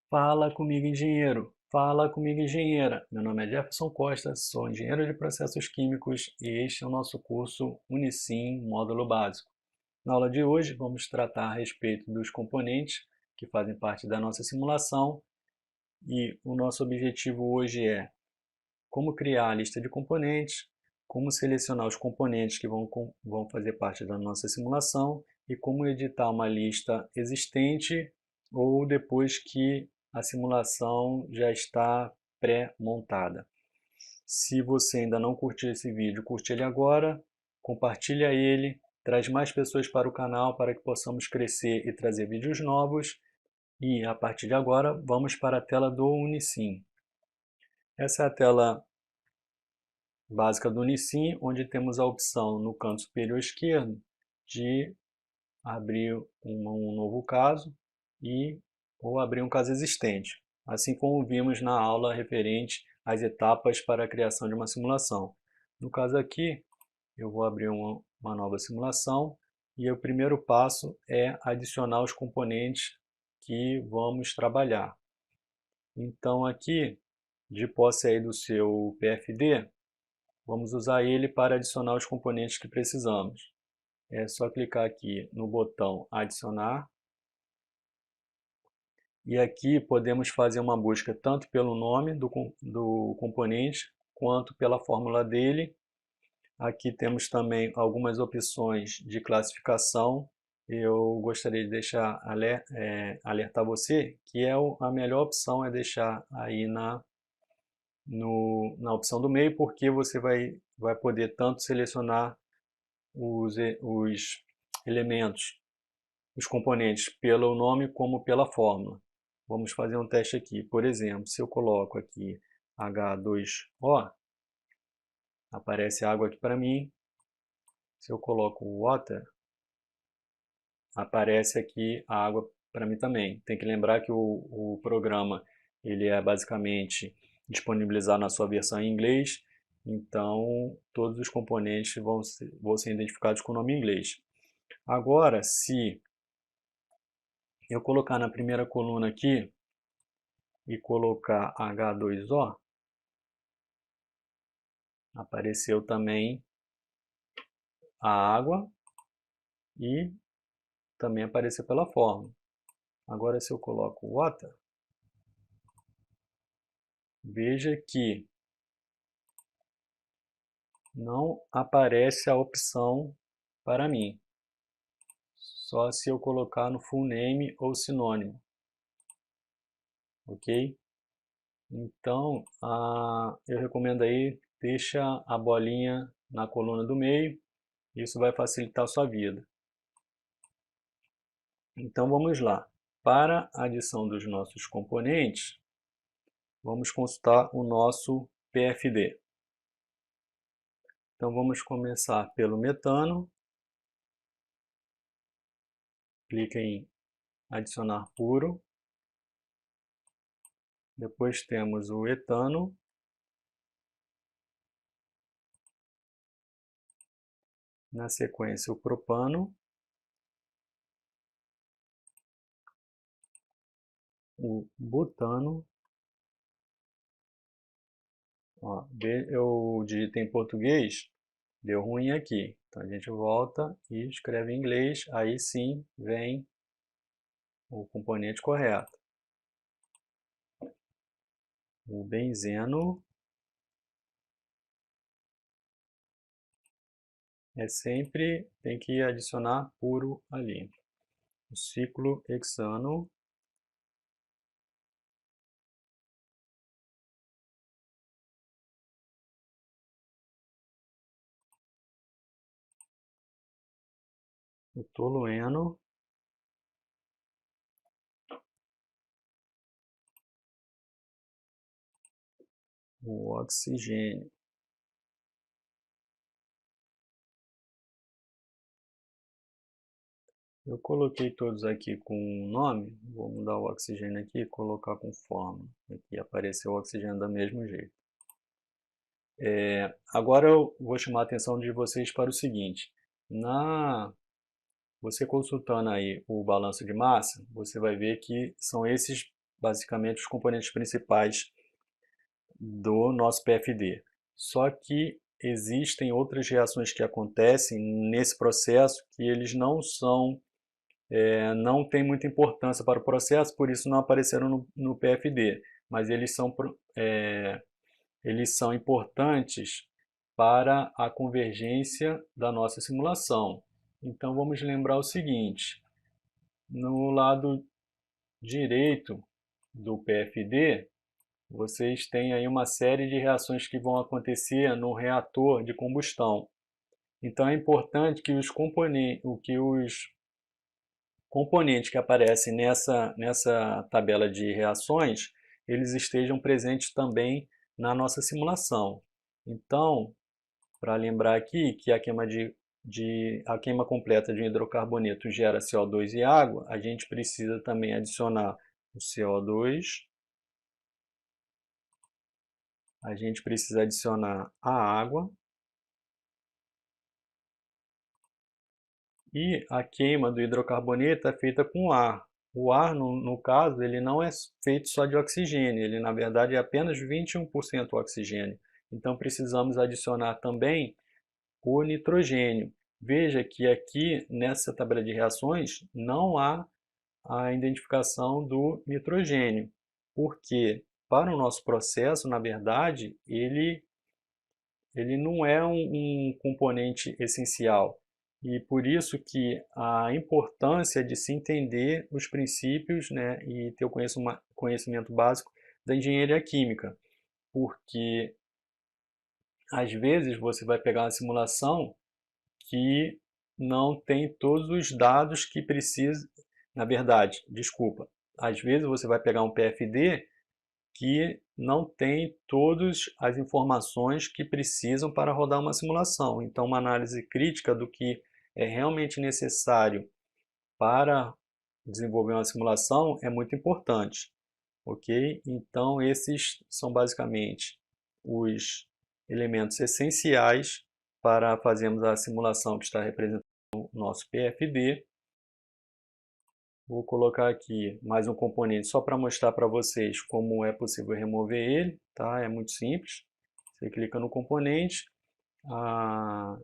Fala comigo, engenheiro. Fala comigo, engenheira. Meu nome é Jefferson Costa, sou engenheiro de processos químicos e este é o nosso curso Unicim Módulo Básico. Na aula de hoje, vamos tratar a respeito dos componentes que fazem parte da nossa simulação e o nosso objetivo hoje é como criar a lista de componentes, como selecionar os componentes que vão fazer parte da nossa simulação e como editar uma lista existente ou depois que a simulação já está pré-montada. Se você ainda não curtiu esse vídeo, curte ele agora, compartilha ele, traz mais pessoas para o canal para que possamos crescer e trazer vídeos novos. E a partir de agora, vamos para a tela do Unicim. Essa é a tela básica do Unicim, onde temos a opção no canto superior esquerdo de abrir um novo caso ou abrir um caso existente, assim como vimos na aula referente às etapas para a criação de uma simulação. No caso aqui, eu vou abrir uma nova simulação e o primeiro passo é adicionar os componentes que vamos trabalhar. Então aqui, de posse aí do seu PFD, vamos usar ele para adicionar os componentes que precisamos. É só clicar aqui no botão adicionar. E aqui podemos fazer uma busca tanto pelo nome do componente quanto pela fórmula dele. Aqui temos também algumas opções de classificação. Eu gostaria de alertar você que a melhor opção é deixar aí na opção do meio, porque você vai poder tanto selecionar os elementos, os componentes pelo nome como pela fórmula. Vamos fazer um teste aqui. Por exemplo, se eu coloco aqui H2O, aparece água aqui para mim. Se eu coloco water, aparece aqui a água para mim também. Tem que lembrar que o programa ele é basicamente disponibilizado na sua versão em inglês, então todos os componentes vão ser identificados com o nome em inglês. Agora, se eu colocar na primeira coluna aqui e colocar H2O, apareceu também a água e também apareceu pela fórmula. Agora, se eu coloco water, veja que não aparece a opção para mim, só se eu colocar no full name ou sinônimo, ok? Então, eu recomendo aí, deixa a bolinha na coluna do meio, isso vai facilitar a sua vida. Então vamos lá, para a adição dos nossos componentes, vamos consultar o nosso PFD. Então vamos começar pelo metano. Clica em adicionar puro. Depois temos o etano. Na sequência o propano. O butano. Ó, eu digitei em português, deu ruim aqui. Então a gente volta e escreve em inglês, aí sim vem o componente correto. O benzeno tem que adicionar puro ali. O ciclohexano. O tolueno. O oxigênio. Eu coloquei todos aqui com nome, vou mudar o oxigênio aqui e colocar com fórmula. Aqui apareceu o oxigênio do mesmo jeito. Agora eu vou chamar a atenção de vocês para o seguinte. Você consultando aí o balanço de massa, você vai ver que são esses basicamente os componentes principais do nosso PFD. Só que existem outras reações que acontecem nesse processo que eles não têm muita importância para o processo, por isso não apareceram no PFD, mas eles são importantes para a convergência da nossa simulação. Então vamos lembrar o seguinte, no lado direito do PFD, vocês têm aí uma série de reações que vão acontecer no reator de combustão. Então é importante que os componentes que aparecem nessa tabela de reações, eles estejam presentes também na nossa simulação. Então, para lembrar aqui que a queima completa de um hidrocarboneto gera CO2 e água, a gente precisa também adicionar o CO2, a gente precisa adicionar a água, e a queima do hidrocarboneto é feita com ar. O ar, no caso, ele não é feito só de oxigênio, ele na verdade é apenas 21% oxigênio. Então precisamos adicionar também o nitrogênio. Veja que aqui nessa tabela de reações não há a identificação do nitrogênio, porque para o nosso processo, na verdade, ele não é um componente essencial. E por isso que a importância de se entender os princípios, né, e ter o conhecimento básico da engenharia química. Porque às vezes você vai pegar uma simulação que não tem todos os dados que precisa. Na verdade, desculpa, às vezes você vai pegar um PFD que não tem todas as informações que precisam para rodar uma simulação. Então, uma análise crítica do que é realmente necessário para desenvolver uma simulação é muito importante, ok? Então, esses são basicamente os elementos essenciais para fazermos a simulação que está representando o nosso PFD. Vou colocar aqui mais um componente só para mostrar para vocês como é possível remover ele, tá? É muito simples. Você clica no componente, a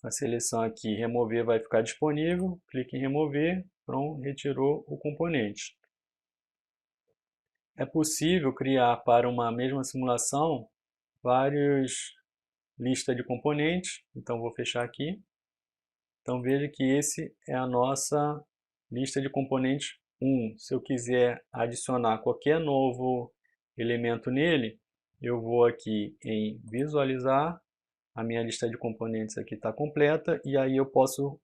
seleção aqui, remover, vai ficar disponível, clique em remover, pronto, retirou o componente. É possível criar para uma mesma simulação várias listas de componentes, então vou fechar aqui. Então veja que esse é a nossa lista de componentes 1. Se eu quiser adicionar qualquer novo elemento nele, eu vou aqui em visualizar, a minha lista de componentes aqui está completa, e aí eu posso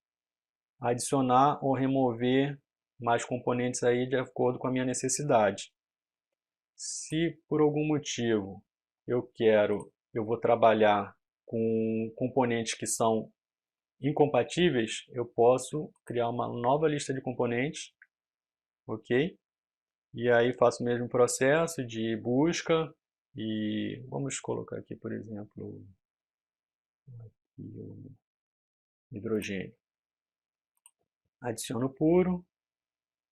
adicionar ou remover mais componentes aí de acordo com a minha necessidade. Se por algum motivo eu vou trabalhar com componentes que são incompatíveis, eu posso criar uma nova lista de componentes, ok? E aí faço o mesmo processo de busca e vamos colocar aqui, por exemplo, o hidrogênio. Adiciono puro,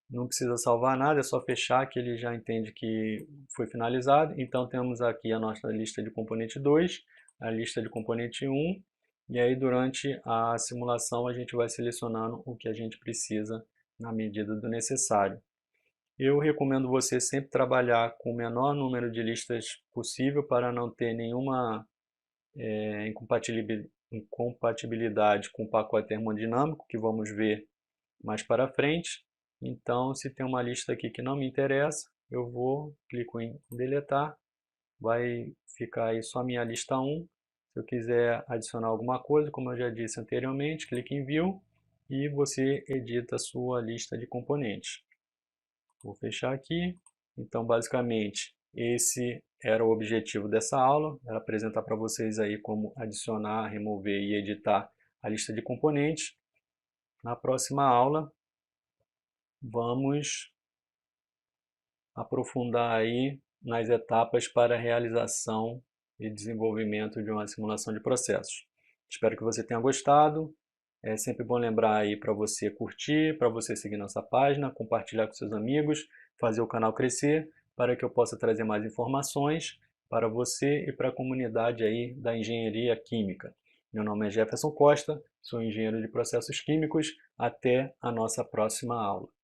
não precisa salvar nada, é só fechar que ele já entende que foi finalizado. Então temos aqui a nossa lista de componente 2, a lista de componente 1, e aí durante a simulação a gente vai selecionando o que a gente precisa na medida do necessário. Eu recomendo você sempre trabalhar com o menor número de listas possível para não ter nenhuma incompatibilidade com o pacote termodinâmico, que vamos ver mais para frente. Então, se tem uma lista aqui que não me interessa, eu clico em deletar, vai ficar aí só a minha lista 1. Se eu quiser adicionar alguma coisa, como eu já disse anteriormente, clique em View e você edita a sua lista de componentes. Vou fechar aqui. Então, basicamente, esse era o objetivo dessa aula, era apresentar para vocês aí como adicionar, remover e editar a lista de componentes. Na próxima aula, vamos aprofundar aí nas etapas para a realização e desenvolvimento de uma simulação de processos. Espero que você tenha gostado. É sempre bom lembrar aí para você curtir, para você seguir nossa página, compartilhar com seus amigos, fazer o canal crescer, para que eu possa trazer mais informações para você e para a comunidade aí da engenharia química. Meu nome é Jefferson Costa, sou engenheiro de processos químicos. Até a nossa próxima aula.